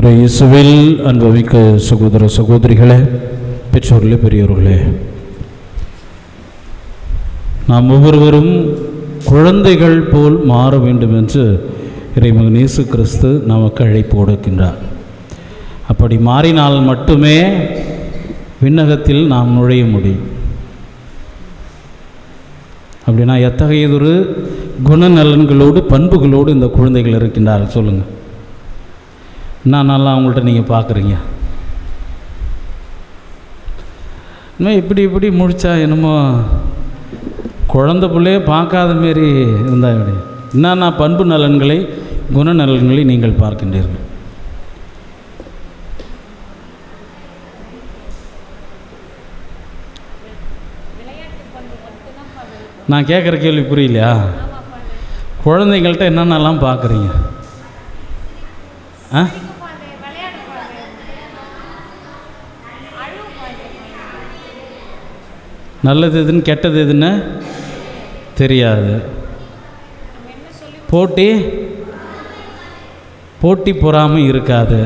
இயேசுவில் அன்புமிக்க சகோதர சகோதரிகளே, பெற்றோர்களே, பெரியோர்களே, நாம் ஒவ்வொருவரும் குழந்தைகள் போல் மாற வேண்டும் என்று இறைமகன் இயேசு கிறிஸ்து நமக்கு அழைப்பு கொடுக்கின்றார். அப்படி மாறினால் மட்டுமே விண்ணகத்தில் நாம் நுழைய முடியும். அப்படின்னா எத்தகையதொரு குணநலன்களோடு பண்புகளோடு இந்த குழந்தைகள் இருக்கின்றார்கள் சொல்லுங்கள். நான் நல்லா அவங்கள்ட்ட நீங்கள் பார்க்குறீங்க. இன்னும் இப்படி முடித்தா என்னமோ குழந்தை பிள்ளையே பார்க்காத மாரி இருந்தால் இப்படி என்னென்ன பண்பு நலன்களை குணநலன்களை நீங்கள் பார்க்கின்றீர்கள். நான் கேட்குற கேள்வி புரியலையா? குழந்தைங்கள்ட்ட என்னென்னலாம் பார்க்குறீங்க? நல்லது எதுன்னு கெட்டது எதுன்னு தெரியாது. போட்டி பொறாமை இருக்காது.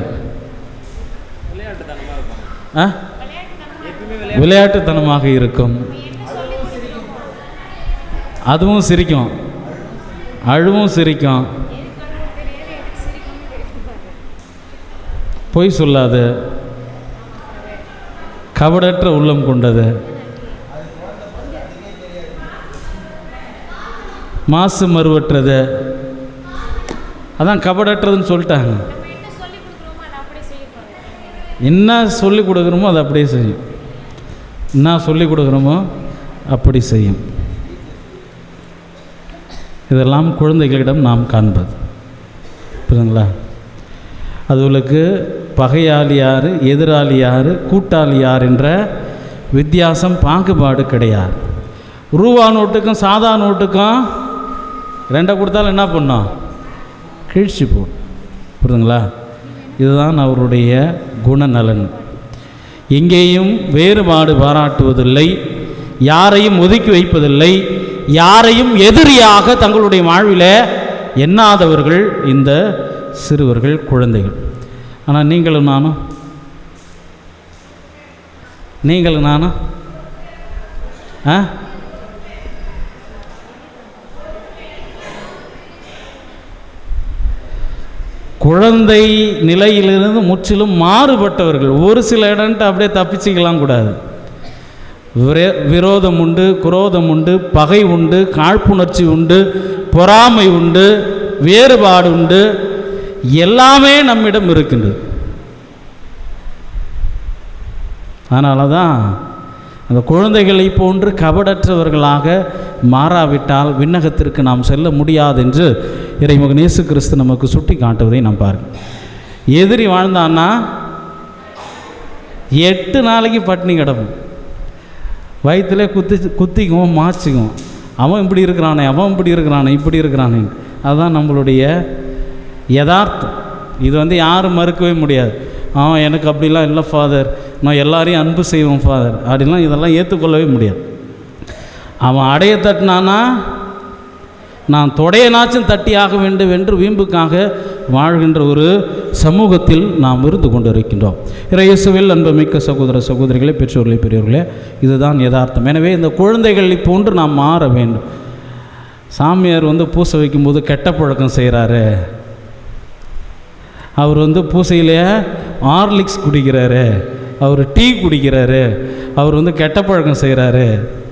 விளையாட்டுத்தனமாக இருக்கும். அதுவும் சிரிக்கும், அழுவும் சிரிக்கும், பொய் சொல்லாது, கபடற்ற உள்ளம் கொண்டது, மாசு மறுவற்றது. அதான் கபடற்றதுன்னு சொல்லிட்டாங்க. என்ன சொல்லிக் கொடுக்குறோமோ அதை அப்படியே செய்யும். என்ன சொல்லிக் கொடுக்குறோமோ அப்படி செய்யும். இதெல்லாம் குழந்தைகளிடம் நாம் காண்பது. புரியுதுங்களா? அதுகளுக்கு பகையாளி யார், எதிராளி யார், கூட்டாளி யார் என்ற வித்தியாசம் பாகுபாடு கிடையாது. ரூபா நோட்டுக்கும் சாதா நோட்டுக்கும் ரெண்டை கொடுத்தாலும் என்ன பண்ணோம்? கிழிச்சு போடும். புரியுதுங்களா? இதுதான் அவருடைய குணநலன். எங்கேயும் வேறுபாடு பாராட்டுவதில்லை, யாரையும் ஒதுக்கி வைப்பதில்லை, யாரையும் எதிரியாக தங்களுடைய வாழ்வில் எண்ணாதவர்கள் இந்த சிறுவர்கள், குழந்தைகள். ஆனால் நீங்களும் நானும் குழந்தை நிலையிலிருந்து முற்றிலும் மாறுபட்டவர்கள். ஒரு சில இடன்ட்டு அப்படியே தப்பிச்சிக்கலாம் கூடாது. விரோதம் உண்டு, குரோதம் உண்டு, பகை உண்டு, காழ்ப்புணர்ச்சி உண்டு, பொறாமை உண்டு, வேறுபாடு உண்டு, எல்லாமே நம்மிடம் இருக்கின்றது. அதனால தான் அந்த குழந்தைகளை போன்று கபடற்றவர்களாக மாறாவிட்டால் விண்ணகத்திற்கு நாம் செல்ல முடியாது என்று இறைமகன் இயேசு கிறிஸ்து நமக்கு சுட்டி காட்டுவதை நாம் பாருங்கள். எதிரி வாழ்ந்தான்னா 8 நாளைக்கு பட்டினி கிடக்கும். வயிற்றுல குத்திக்கும், மாச்சிக்கும். அவன் இப்படி இருக்கிறானே, இப்படி இருக்கிறானே. அதுதான் நம்மளுடைய யதார்த்தம். இது யாரும் மறுக்கவே முடியாது. எனக்கு அப்படிலாம் இல்லை ஃபாதர், நான் எல்லாரையும் அன்பு செய்வோம் ஃபாதர் அப்படின்லாம் இதெல்லாம் ஏற்றுக்கொள்ளவே முடியாது. அவன் அடைய தட்டினானா நான் தொடையனாச்சும் தட்டியாக வேண்டும் என்று வீம்புக்காக வாழ்கின்ற ஒரு சமூகத்தில் நாம் இருந்து கொண்டு இருக்கின்றோம். இயேசுவில் அன்புமிக்க சகோதர சகோதரிகளே, பெற்றோர்களே, பெரியவர்களே, இதுதான் யதார்த்தம். எனவே இந்த குழந்தைகளை போன்று நாம் மாற வேண்டும். சாமியார் பூசை வைக்கும்போது கெட்ட பழக்கம் செய்கிறாரு. அவர் பூசையிலேயே ஹார்லிக்ஸ் குடிக்கிறாரு, அவர் டீ குடிக்கிறாரு, அவர் கெட்ட பழக்கம் செய்கிறாரு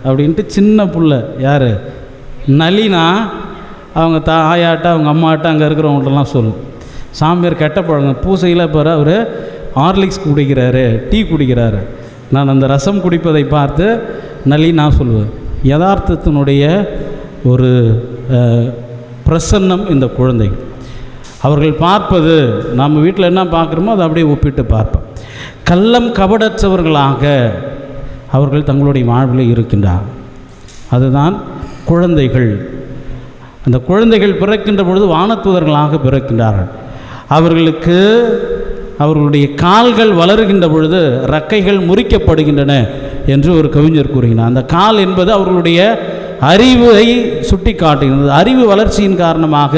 அப்படின்ட்டு சின்ன புள்ள யார் நளினா அவங்க ஆயாட்ட அவங்க அம்மாட்ட அங்கே இருக்கிறவங்கள்ட்டலாம் சொல்லும். சாமியார் கெட்ட பழக்கம் பூசையில் பாரு அவர் ஹார்லிக்ஸ் குடிக்கிறாரு, டீ குடிக்கிறாரு. நான் அந்த ரசம் குடிப்பதை பார்த்து நளினா சொல்லுவேன். யதார்த்தத்தினுடைய ஒரு பிரசன்னம் இந்த குழந்தை. அவர்கள் பார்ப்பது நம்ம வீட்டில் என்ன பார்க்குறோமோ அதை அப்படியே ஒப்பிட்டு பார்ப்போம். கள்ளம் கபடற்றவர்களாக அவர்கள் தங்களுடைய வாழ்வில் இருக்கின்றார். அதுதான் குழந்தைகள். அந்த குழந்தைகள் பிறக்கின்ற பொழுது வானதூதர்களாக பிறக்கின்றார்கள். அவர்களுக்கு அவர்களுடைய கால்கள் வளருகின்ற பொழுது இறக்கைகள் முறிக்கப்படுகின்றன என்று ஒரு கவிஞர் கூறுகிறார். அந்த கால் என்பது அவர்களுடைய அறிவை சுட்டி காட்டுகிறது. அறிவு வளர்ச்சியின் காரணமாக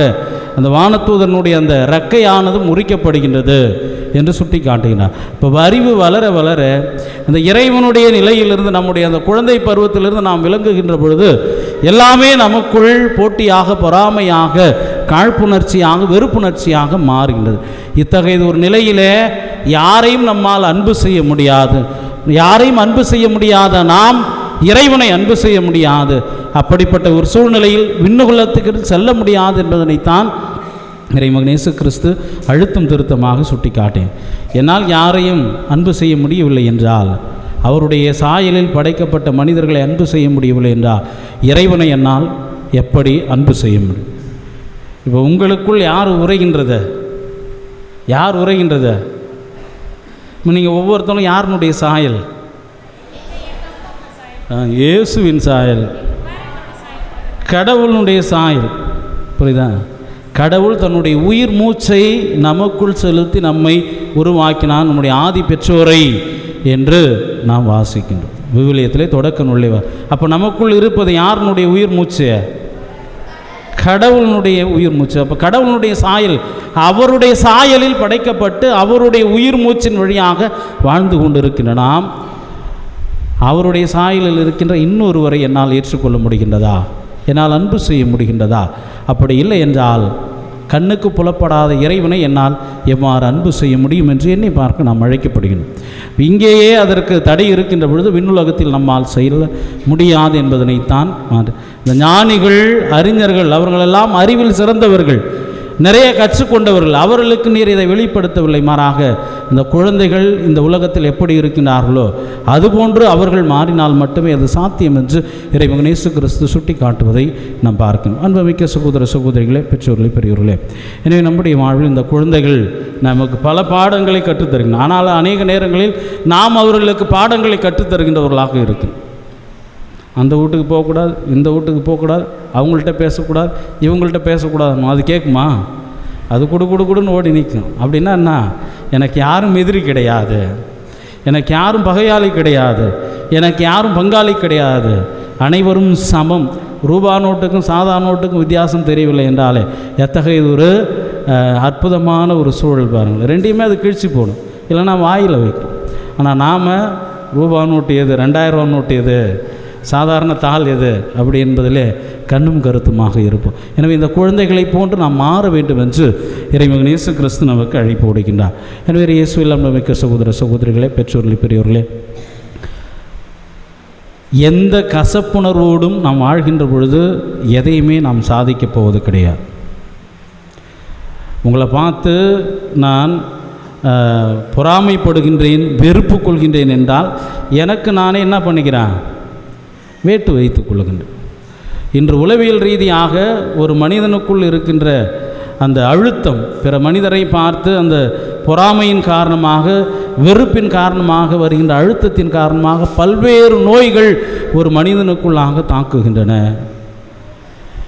அந்த வானதூதனுடைய அந்த இறக்கையானது முறிக்கப்படுகின்றது என்று சுட்டி காட்டுகிறார். இப்போ அறிவு வளர வளர அந்த இறைவனுடைய நிலையிலிருந்து நம்முடைய அந்த குழந்தை பருவத்திலிருந்து நாம் விளங்குகின்ற பொழுது எல்லாமே நமக்குள் போட்டியாக, பொறாமையாக, காழ்ப்புணர்ச்சியாக, வெறுப்புணர்ச்சியாக மாறுகின்றது. இத்தகைய ஒரு நிலையிலே யாரையும் நம்மால் அன்பு செய்ய முடியாது. யாரையும் அன்பு செய்ய முடியாத நாம் இறைவனை அன்பு செய்ய முடியாது. அப்படிப்பட்ட ஒரு சூழ்நிலையில் விண்ணுலகத்துக்கு செல்ல முடியாது என்பதனைத்தான் இறைமகன் இயேசு கிறிஸ்து அழுத்தம் திருத்தமாக சுட்டி காட்டேன். என்னால் யாரையும் அன்பு செய்ய முடியவில்லை என்றால், அவருடைய சாயலில் படைக்கப்பட்ட மனிதர்களை அன்பு செய்ய முடியவில்லை என்றால், இறைவனை என்னால் எப்படி அன்பு செய்ய முடியும்? இப்போ உங்களுக்குள் யார் உரைகின்றத? யார் உரைகின்றத? நீங்கள் ஒவ்வொருத்தரும் யாருனுடைய சாயல்? இயேசுவின் சாயல், கடவுளுடைய சாயல். புரியுதா? கடவுள் தன்னுடைய உயிர் மூச்சை நமக்குள் செலுத்தி நம்மை உருவாக்கினான், நம்முடைய ஆதி பெற்றோரை என்று நாம் வாசிக்கின்றோம் விவிலியத்திலே தொடக்க நுழைவார். அப்போ நமக்குள் இருப்பது யாருனுடைய உயிர் மூச்சு? கடவுளுடைய உயிர் மூச்சு. அப்போ கடவுளுடைய சாயல், அவருடைய சாயலில் படைக்கப்பட்டு அவருடைய உயிர் மூச்சின் வழியாக வாழ்ந்து கொண்டிருக்கின்ற நாம் அவருடைய சாயலில் இருக்கின்ற இன்னொருவரை என்னால் ஏற்றுக்கொள்ள முடிகின்றதா? என்னால் அன்பு செய்ய முடிகின்றதா? அப்படி இல்லை என்றால் கண்ணுக்கு புலப்படாத இறைவனை என்னால் எவ்வாறு அன்பு செய்ய முடியும் என்று எண்ணி பார்க்க நாம் அழைக்கப்படுகிறோம். இங்கேயே அதற்கு தடை இருக்கின்ற பொழுது விண்ணுலகத்தில் நம்மால் செய்ய முடியாது என்பதனைத்தான் இந்த ஞானிகள், அறிஞர்கள், அவர்களெல்லாம் அறிவில் சிறந்தவர்கள், நிறைய கற்றுக்கொண்டவர்கள், அவர்களுக்கு நீர் இதை வெளிப்படுத்தவில்லை. மாறாக இந்த குழந்தைகள் இந்த உலகத்தில் எப்படி இருக்கின்றார்களோ அதுபோன்று அவர்கள் மாறினால் மட்டுமே அது சாத்தியம் என்று இறைமகன் இயேசு கிறிஸ்து சுட்டி காட்டுவதை நாம் பார்க்கணும். அன்புமிக்க சகோதர சகோதரிகளே, பெற்றோர்களே, பெரியோர்களே, எனவே நம்முடைய வாழ்வில் இந்த குழந்தைகள் நமக்கு பல பாடங்களை கற்றுத்தருகின்றன. ஆனால் அநேக நேரங்களில் நாம் அவர்களுக்கு பாடங்களை கற்றுத்தருகின்றவர்களாக இருக்கும். அந்த வீட்டுக்கு போகக்கூடாது, இந்த வீட்டுக்கு போகக்கூடாது, அவங்கள்ட்ட பேசக்கூடாது, இவங்கள்ட்ட பேசக்கூடாது. அது கேட்குமா? அது குடுன்னு ஓடி நிற்கும். அப்படின்னா என்ன? எனக்கு யாரும் எதிரி கிடையாது, எனக்கு யாரும் பகையாளி கிடையாது, எனக்கு யாரும் பங்காளி கிடையாது, அனைவரும் சமம். ரூபா நோட்டுக்கும் சாதா நோட்டுக்கும் வித்தியாசம் தெரியவில்லை என்றாலே எத்தகைய ஒரு அற்புதமான ஒரு சூழல் பாருங்கள். ரெண்டையுமே அது கிழிச்சு போடும், இல்லைன்னா வாயில் வைக்கும். ஆனால் நாம் ரூபா நோட்டு எது, 2000 ரூபா நோட்டு எது, சாதாரண தாள் எது அப்படி என்பதிலே கண்ணும் கருத்துமாக இருப்போம். எனவே இந்த குழந்தைகளை போன்று நாம் மாற வேண்டும் என்று இறைமகன் இயேசு கிறிஸ்து நமக்கு அழைப்பு விடுக்கின்றார். எனவே இயேசுவில் மிக்க சகோதர சகோதரிகளே, பெற்றோர்களே, பெரியோர்களே, எந்த கசப்புணர்வோடும் நாம் வாழ்கின்ற பொழுது எதையுமே நாம் சாதிக்கப் போவது கிடையாது. உங்களை பார்த்து நான் பொறாமைப்படுகின்றேன், வெறுப்பு கொள்கின்றேன் என்றால் எனக்கு நானே என்ன பண்ணிக்கிறேன்? வேட்டு வைத்துக் கொள்கின்றேன். இன்று உளவியல் ரீதியாக ஒரு மனிதனுக்குள் இருக்கின்ற அந்த அழுத்தம், பிற மனிதரை பார்த்து அந்த பொறாமையின் காரணமாக, வெறுப்பின் காரணமாக வருகின்ற அழுத்தத்தின் காரணமாக பல்வேறு நோய்கள் ஒரு மனிதனுக்குள்ளாக தாக்குகின்றன.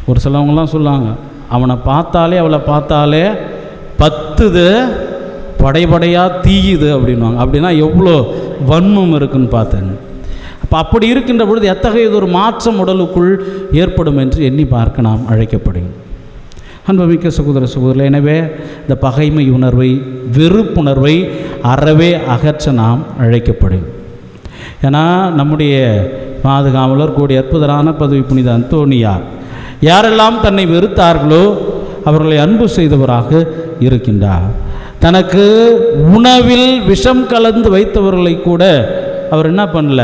ஒரு சிலவங்களாம் சொல்லுவாங்க, அவனை பார்த்தாலே அவளை பார்த்தாலே பத்துது, படைபடையாக தீயுது அப்படின்வாங்க. அப்படின்னா எவ்வளோ வன்மம் இருக்குன்னு பார்த்தேன். அப்போ அப்படி இருக்கின்ற பொழுது எத்தகையது ஒரு மாற்றம் உடலுக்குள் ஏற்படும் என்று எண்ணி பார்க்க நாம் அழைக்கப்படுகிறோம். அன்புமிக்க சகோதர சகோதரர்களே, எனவே இந்த பகைமை உணர்வை, வெறுப்புணர்வை அறவே அகற்ற நாம் அழைக்கப்படுகிறோம். ஏன்னா நம்முடைய பாதுகாவலர் கூடிய அற்புதரான பதவி புனித அந்தோனியார் யாரெல்லாம் தன்னை வெறுத்தார்களோ அவர்களை அன்பு செய்தவராக இருக்கின்றார். தனக்கு உணவில் விஷம் கலந்து வைத்தவர்களை கூட அவர் என்ன பண்ணல?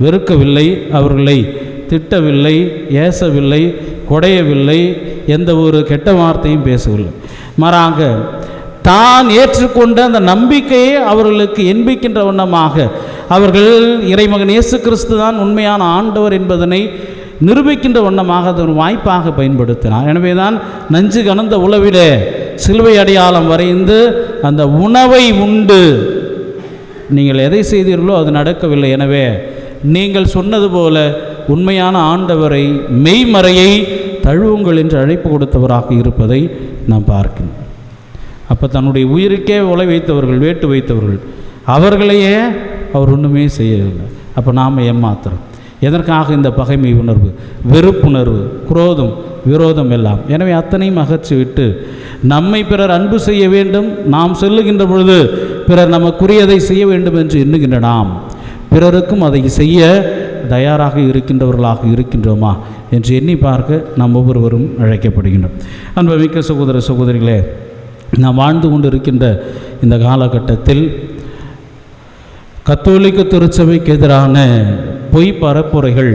வெறுக்கவில்லை, அவர்களை திட்டவில்லை, ஏசவில்லை, கொடையவில்லை, எந்த ஒரு கெட்ட வார்த்தையும் பேசவில்லை. மாறாக தான் ஏற்றுக்கொண்ட அந்த நம்பிக்கையை அவர்களுக்கு என்பிக்கின்ற வண்ணமாக அவர்கள் இறைமகன் இயேசு கிறிஸ்து தான் உண்மையான ஆண்டவர் என்பதனை நிரூபிக்கின்ற வண்ணமாக அது ஒரு வாய்ப்பாக பயன்படுத்தினார். எனவே தான் நஞ்சு கலந்த உளவிலே சிலுவை அடையாளம் வரைந்து அந்த உணவை உண்டு நீங்கள் எதை செய்தீர்களோ அது நடக்கவில்லை, எனவே நீங்கள் சொன்னது போல உண்மையான ஆண்டவரை, மெய்மறையை தழுவுங்கள் என்று அழைப்பு கொடுத்தவராக இருப்பதை நாம் பார்க்கணும். அப்போ தன்னுடைய உயிருக்கே உலை வைத்தவர்கள், வேட்டு வைத்தவர்கள், அவர்களையே அவர் ஒன்றுமே செய்யவில்லை. அப்போ நாம் ஏமாத்துறோம். எதற்காக இந்த பகைமை உணர்வு, வெறுப்புணர்வு, குரோதம், விரோதம் எல்லாம். எனவே அத்தனையும் அகற்றிவிட்டு நம்மை பிறர் அன்பு செய்ய வேண்டும், நாம் சொல்லுகின்ற பொழுது பிறர் நமக்குரியதை செய்ய வேண்டும் என்று எண்ணுகின்ற நாம் பிறருக்கும் அதை செய்ய தயாராக இருக்கின்றவர்களாக இருக்கின்றோமா என்று எண்ணி பார்க்க நாம் ஒவ்வொருவரும் அழைக்கப்படுகின்றோம். அன்புமிக்க சகோதர சகோதரிகளே, நாம் வாழ்ந்து கொண்டு இருக்கின்ற இந்த காலகட்டத்தில் கத்தோலிக்க திருச்சபைக்கு எதிரான பொய் பரப்புரைகள்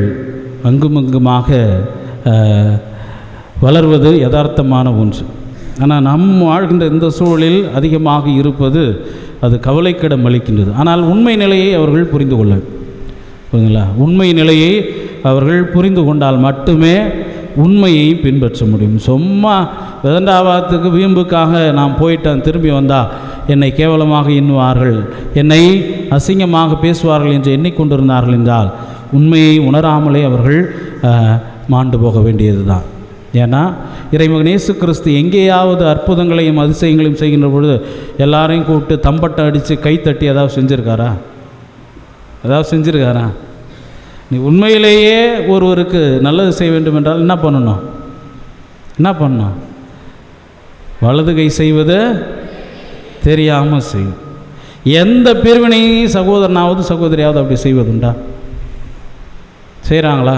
அங்குமங்குமாக வளர்வது யதார்த்தமான ஒன்று. ஆனால் நம் வாழ்கின்ற இந்த சூழலில் அதிகமாக இருப்பது அது கவலைக்கிடம் அளிக்கின்றது. ஆனால் உண்மை நிலையை அவர்கள் புரிந்து கொள்ள புரியுதுங்களா? உண்மை நிலையை அவர்கள் புரிந்து கொண்டால் மட்டுமே உண்மையை பின்பற்ற முடியும். சும்மா விதண்டாவாதத்துக்கு வீம்புக்காக நான் போயிட்டேன், திரும்பி வந்தால் என்னை கேவலமாக எண்ணுவார்கள், என்னை அசிங்கமாக பேசுவார்கள் என்று எண்ணிக்கொண்டிருந்தார்கள் என்றால் உண்மையை உணராமலே அவர்கள் மாண்டு போக வேண்டியது தான். ஏன்னா இறைமகன் இயேசு கிறிஸ்து எங்கேயாவது அற்புதங்களையும் அதிசயங்களையும் செய்கின்ற பொழுது எல்லாரையும் கூப்பிட்டு தம்பட்டை அடித்து கைத்தட்டி ஏதாவது செஞ்சுருக்காரா? ஏதாவது செஞ்சுருக்காரா? நீ உண்மையிலேயே ஒருவருக்கு நல்லது செய்ய வேண்டும் என்றால் என்ன பண்ணணும்? என்ன பண்ணணும்? வலது கை செய்வது தெரியாமல் செய்யும். எந்த பிரிவினையும் சகோதரனாவது சகோதரியாவது அப்படி செய்வதுண்டா? செய்கிறாங்களா?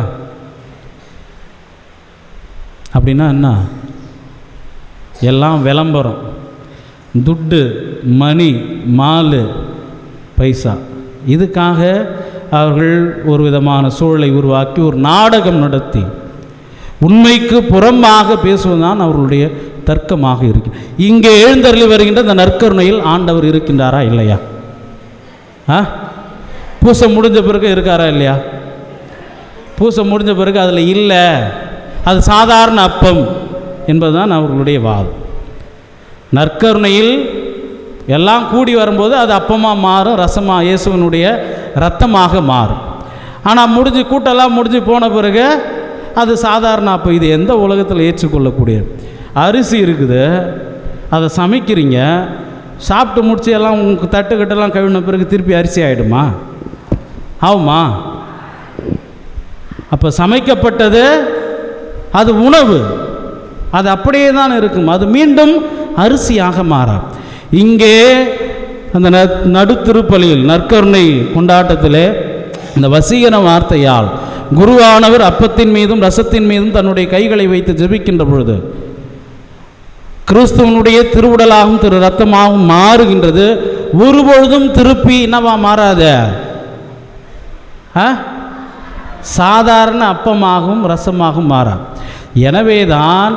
அப்படின்னா என்ன? எல்லாம் விளம்பரம், துட்டு, மணி, மாலு, பைசா, இதுக்காக அவர்கள் ஒரு விதமான சூழலை உருவாக்கி ஒரு நாடகம் நடத்தி உண்மைக்கு புறம்பாக பேசுவதுதான் அவர்களுடைய தர்க்கமாக இருக்கு. இங்கே எழுந்தருளி வருகின்ற இந்த நற்கருணையில் ஆண்டவர் இருக்கின்றாரா இல்லையா? பூசை முடிஞ்ச பிறகு இருக்காரா இல்லையா? பூசை முடிஞ்ச பிறகு அதில் இல்லை, அது சாதாரண அப்பம் என்பதுதான் அவர்களுடைய வாதம். நற்கருணையில் எல்லாம் கூடி வரும்போது அது அப்பமாக மாறும், ரசமாக இயேசுவனுடைய இரத்தமாக மாறும். ஆனால் முடிஞ்சு கூட்டெல்லாம் முடிஞ்சு போன பிறகு அது சாதாரண அப்பம். இது எந்த உலகத்தில் ஏற்றுக்கொள்ளக்கூடியது? அரிசி இருக்குது, அதை சமைக்கிறீங்க, சாப்பிட்டு முடிச்சு எல்லாம் உங்களுக்கு தட்டுக்கட்டெல்லாம் கழுவின பிறகு திருப்பி அரிசி ஆகிடுமா? ஆகுமா? அப்போ சமைக்கப்பட்டது அது உணவு, அது அப்படியே தான் இருக்கும், அது மீண்டும் அரிசியாக மாறா. இங்கே அந்த நடுத்திருப்பலியில் நற்கருணை கொண்டாட்டத்திலே இந்த வசீகர வார்த்தையால் குருவானவர் அப்பத்தின் மீதும் ரசத்தின் மீதும் தன்னுடைய கைகளை வைத்து ஜெபிக்கின்ற பொழுது கிறிஸ்துவனுடைய திருவுடலாகவும் திரு ரத்தமாகவும் மாறுகின்றது. ஒருபொழுதும் திருப்பி என்னவா மாறாத சாதாரண அப்பமாகவும் ரசமாகவும் மாறா. எனவேதான்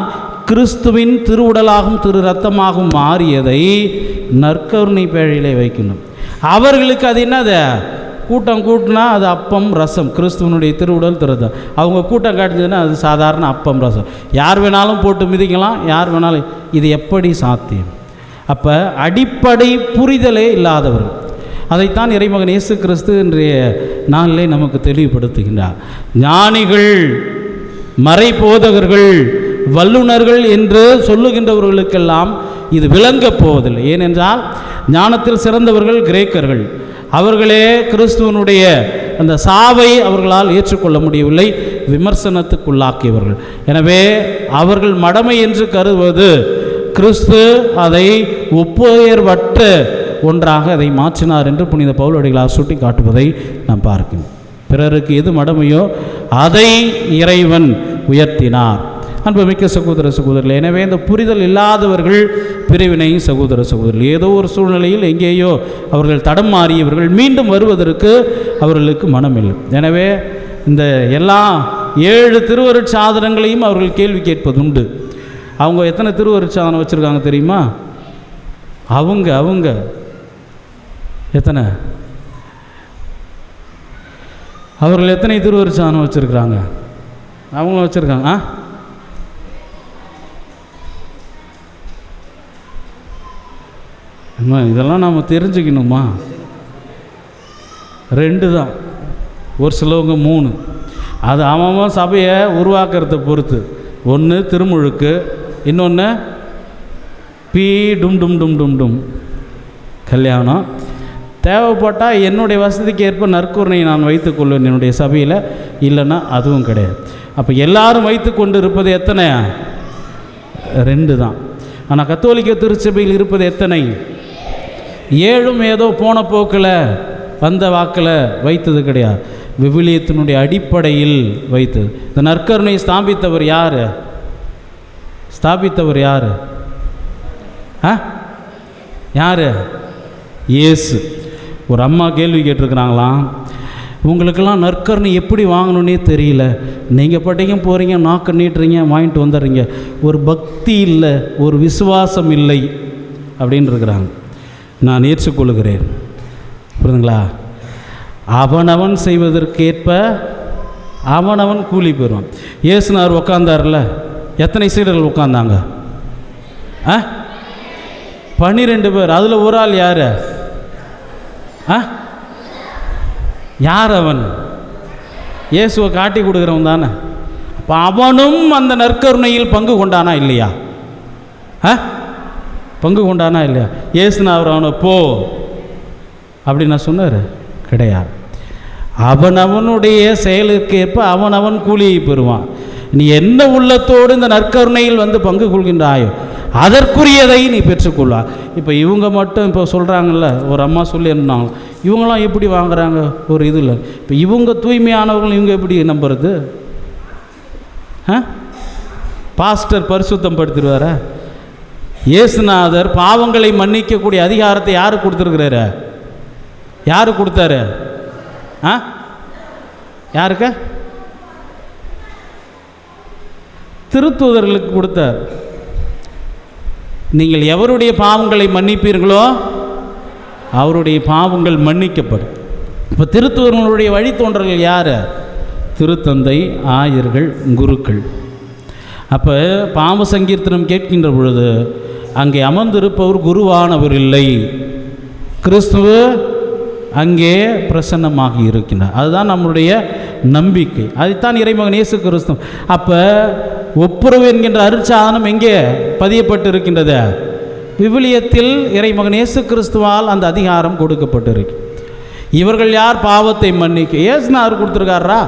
கிறிஸ்துவின் திருவுடலாகவும் திரு ரத்தமாகவும் மாறியதை நற்கருணை பேழையிலே வைக்கணும். அவர்களுக்கு அது என்னது? கூட்டம் கூட்டினா அது அப்பம் ரசம், கிறிஸ்துவனுடைய திருவுடல் திருத்தம். அவங்க கூட்டம் காட்டுதுன்னா அது சாதாரண அப்பம் ரசம். யார் வேணாலும் போட்டு மிதிக்கலாம், யார் வேணாலும். இது எப்படி சாத்தியம்? அப்போ அடிப்படை புரிதலே இல்லாதவர்கள். அதைத்தான் இறைமகன் இயேசு கிறிஸ்து இன்றைய நாளிலே நமக்கு தெளிவுபடுத்துகின்றார். ஞானிகள், மறை போதகர்கள், வல்லுநர்கள் என்று சொல்லுகின்றவர்களுக்கெல்லாம் இது விளங்கப் போவதில்லை. ஏனென்றால் ஞானத்தில் சிறந்தவர்கள் கிரேக்கர்கள். அவர்களே கிறிஸ்துவனுடைய அந்த சாவை அவர்களால் ஏற்றுக்கொள்ள முடியவில்லை, விமர்சனத்துக்குள்ளாக்கியவர்கள். எனவே அவர்கள் மடமை என்று கருதுவது கிறிஸ்து அதை ஒப்புயர்வற்ற ஒன்றாக அதை மாற்றினார் என்று புனித பவுலடிகளார் சுட்டி காட்டுவதை நாம் பார்க்கிறோம். பிறருக்கு எது மடமையோ அதை இறைவன் உயர்த்தினார். அன்புமிக்க சகோதர சகோதரர்கள், எனவே இந்த புரிதல் இல்லாதவர்கள் பிரிவினை சகோதர சகோதரர்கள். ஏதோ ஒரு சூழ்நிலையில் எங்கேயோ அவர்கள் தடம் மாறியவர்கள் மீண்டும் வருவதற்கு அவர்களுக்கு மனமில்லை. எனவே இந்த எல்லா 7 திருவருட்சாதனங்களையும் அவர்கள் கேள்வி கேட்பதுண்டு. அவங்க எத்தனை திருவருட்சாதனம் வச்சுருக்காங்க தெரியுமா? அவங்க எத்தனை? அவர்கள் எத்தனை திருவருட்சாதனம் வச்சுருக்குறாங்க? அவங்க வச்சுருக்காங்க. இதெல்லாம் நாம் தெரிஞ்சுக்கணுமா? 2 தான், ஒரு சிலவங்க 3. அது அவன் சபையை உருவாக்குறத பொறுத்து. ஒன்று திருமுழுக்கு, இன்னொன்று பீ டும் டும் டும் டும் டும் கல்யாணம். தேவைப்பட்டால் என்னுடைய வசதிக்கு ஏற்ப நற்கருணையை நான் வைத்துக்கொள்வேன் என்னுடைய சபையில், இல்லைன்னா அதுவும் கிடையாது. அப்போ எல்லாரும் வைத்து கொண்டு இருப்பது எத்தனை? 2 தான். ஆனால் கத்தோலிக்க திருச்சபையில் இருப்பது எத்தனை? 7 ஏதோ போன போக்கில் வந்த வாக்கில் வைத்தது கிடையாது. விவிலியத்தினுடைய அடிப்படையில் வைத்தது. இந்த நற்கருணை ஸ்தாபித்தவர் யார்? யார்? இயேசு. ஒரு அம்மா கேள்வி கேட்டிருக்கிறாங்களாம், உங்களுக்கெல்லாம் நற்கருணை எப்படி வாங்கணுன்னே தெரியல, நீங்கள் பாட்டிங்க போகிறீங்க, நாக்கு நீட்டுறீங்க, வாங்கிட்டு வந்துடுறீங்க, ஒரு பக்தி இல்லை, ஒரு விசுவாசம் இல்லை அப்படின்னு இருக்கிறாங்க. நான் ஏற்றுக்கொள்கிறேன். புரியுதுங்களா? அவனவன் செய்வதற்கேற்ப அவனவன் கூலி பெறுவான். இயேசுனார் உட்காந்தார்ல, எத்தனை சீடர்கள் உட்காந்தாங்க? 12 பேர். அதில் ஒரு ஆள் யார்? யார் அவன்? இயேசுவை காட்டி கொடுக்குறவன் தானே. அப்போ அவனும் அந்த நற்கருணையில் பங்கு கொண்டானா இல்லையா? பங்கு கொண்டானா இல்லையா? இயேசுனார் அவனை போ அப்படின்னு நான் சொன்னார் கிடையாது. அவனவனுடைய செயலுக்கேற்ப அவனவன் கூலியை பெறுவான். நீ என்ன உள்ளத்தோடு இந்த நற்கருணையில் வந்து பங்கு கொள்கின்றாயோ அதற்குரியதை நீ பெற்றுக்கொள்ளா. இப்போ இவங்க மட்டும் இப்போ சொல்கிறாங்கல்ல, ஒரு அம்மா சொல்லியிருந்தாங்க, இவங்களாம் எப்படி வாங்குறாங்க ஒரு இது இல்லை. இப்போ இவங்க தூய்மையானவர்கள் இவங்க எப்படி நம்புறது? பாஸ்டர் பரிசுத்தம் படுத்திடுவார? இயேசுநாதர் பாவங்களை மன்னிக்கக்கூடிய அதிகாரத்தை யாரு கொடுத்துருக்கிறாரு? யாரு கொடுத்தாரு? யாருக்கு? திருத்தூதர்களுக்கு கொடுத்தார். நீங்கள் எவருடைய பாவங்களை மன்னிப்பீர்களோ அவருடைய பாவங்கள் மன்னிக்கப்படும். இப்போ திருத்தூதர்களுடைய வழித்தோன்றல்கள் யார்? திருத்தந்தை, ஆயர்கள், குருக்கள். அப்போ பாவ சங்கீர்த்தனம் கேட்கின்ற பொழுது அங்கே அமர்ந்திருப்பவர் குருவானவர் இல்லை, கிறிஸ்துவ அங்கே பிரசன்னமாகி இருக்கின்றார். அதுதான் நம்முடைய நம்பிக்கை. அதைத்தான் இறைமகன் இயேசு கிறிஸ்து. அப்போ ஒப்புரவு என்கின்ற அருட்சாதனம் எங்கே பதியப்பட்டு இருக்கின்றது? விவிலியத்தில் இறைமகன் இயேசு கிறிஸ்துவால் அந்த அதிகாரம் கொடுக்கப்பட்டிருக்கு. இவர்கள் யார் பாவத்தை மன்னிக்க? இயேசுநாதர் கொடுத்துருக்காரா?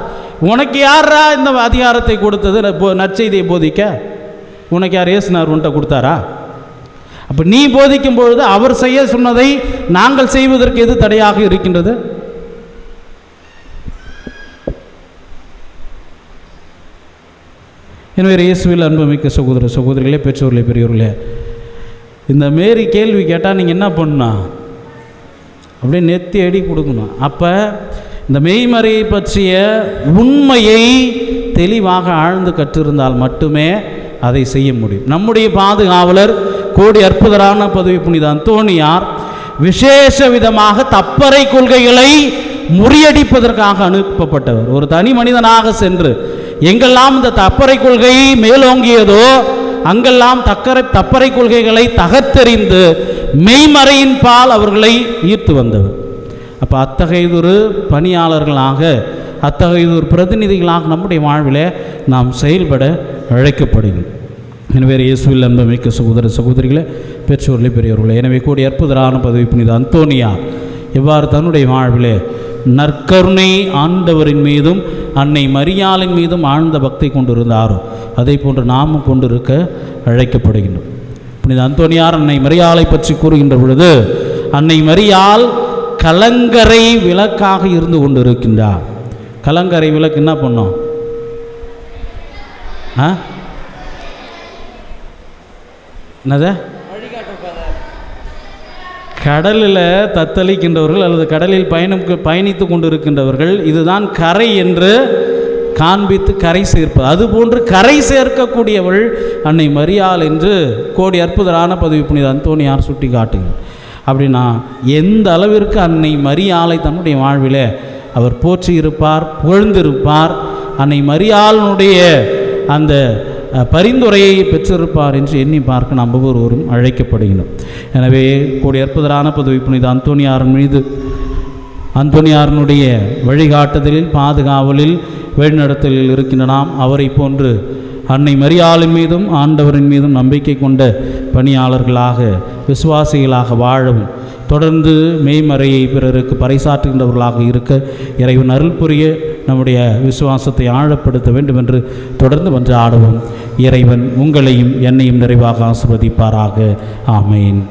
உனக்கு யாரா இந்த அதிகாரத்தை கொடுத்தது? நற்செய்தியை போதிக்க உனக்கு யார்? இயேசுநாதர் உன்ட்ட கொடுத்தாரா? அப்போ நீ போதிக்கும் பொழுது அவர் செய்ய சொன்னதை நாங்கள் செய்வதற்கு எது தடையாக இருக்கின்றது? எனவே இயேசுவில் அன்புமிக்க சகோதர சகோதரிகளே, பெற்றோர்களே, பெரியவர்களே, இந்த மாரி கேள்வி கேட்டால் நீங்கள் என்ன பண்ணணும்? அப்படியே நெத்தி அடி கொடுக்கணும். அப்போ இந்த மெய்மறையை பற்றிய உண்மையை தெளிவாக ஆழ்ந்து கற்றிருந்தால் மட்டுமே அதை செய்ய முடியும். நம்முடைய பாதுகாவலர் கோடி அற்புதரான பதவி புனித அந்தோனியார் விசேஷ விதமாக தப்பறை கொள்கைகளை முறியடிப்பதற்காக அனுப்பப்பட்டவர். ஒரு தனி மனிதனாக சென்று எங்கெல்லாம் இந்த தப்பறை கொள்கை மேலோங்கியதோ அங்கெல்லாம் தப்பறை கொள்கைகளை தகர்த்தெறிந்து மெய்மறையின் பால் அவர்களை ஈர்த்து வந்தவர். அப்போ அத்தகையதொரு பணியாளர்களாக, அத்தகையதொரு பிரதிநிதிகளாக நம்முடைய வாழ்விலே நாம் செயல்பட அழைக்கப்படுகிறோம். எனவே இயேசுவில் அன்புமிக்க சகோதர சகோதரிகளே, பெற்றோர்களே, பெரியவர்களே, எனவே கூடி அற்புதரான பதவி புனித அந்தோனியார் எவ்வாறு தன்னுடைய வாழ்விலே நற்கருணை ஆண்டவரின் மீதும் அன்னை மரியாளின் மீதும் ஆழ்ந்த பக்தி கொண்டிருந்தாரோ அதை போன்று நாமும் கொண்டிருக்க அழைக்கப்படுகின்றோம். புனித அந்தோனியார் அன்னை மரியாளை பற்றி கூறுகின்ற பொழுது, அன்னை மரியாள் கலங்கரை விளக்காக இருந்து கொண்டிருக்கின்றார். கலங்கரை விளக்கு என்ன பண்ணோம்? என்னது? கடலில் தத்தளிக்கின்றவர்கள் அல்லது கடலில் பயணித்து கொண்டிருக்கின்றவர்கள் இதுதான் கரை என்று காண்பித்து கரை சேர்ப்பது. அதுபோன்று கரை சேர்க்கக்கூடியவள் அன்னை மரியாள் என்று கோடி அற்புதரான பதவி புனித அந்தோனியார் சுட்டி காட்டுகிறார். அப்படின்னா எந்த அளவிற்கு அன்னை மரியாளை தன்னுடைய வாழ்வில் அவர் போற்றி இருப்பார், புகழ்ந்திருப்பார், அன்னை மரியாளினுடைய அந்த பரிந்துரையை பெற்றிருப்பார் என்று எண்ணி பார்க்க நாம் ஒவ்வொருவரும் அழைக்கப்படுகிறோம். எனவே கூடிய அற்புதரான பதவி புனித அந்தோனியாரின் மீது, அந்தோனியாரினுடைய வழிகாட்டுதலில், பாதுகாவலில், வழிநடத்தலில் இருக்கின்ற நாம் அவரை போன்று அன்னை மரியாளின் மீதும் ஆண்டவரின் மீதும் நம்பிக்கை கொண்ட பணியாளர்களாக, விசுவாசிகளாக வாழவும், தொடர்ந்து மெய்மறையை பிறருக்கு பறைசாற்றுகின்றவர்களாக இருக்க இறைவன் அருள் புரிய நம்முடைய விசுவாசத்தை ஆழப்படுத்த வேண்டும் என்று தொடர்ந்து மன்றாடுவோம். இறைவன் உங்களையும் என்னையும் நிறைவாக ஆசீர்வதிப்பாராக. ஆமேன்.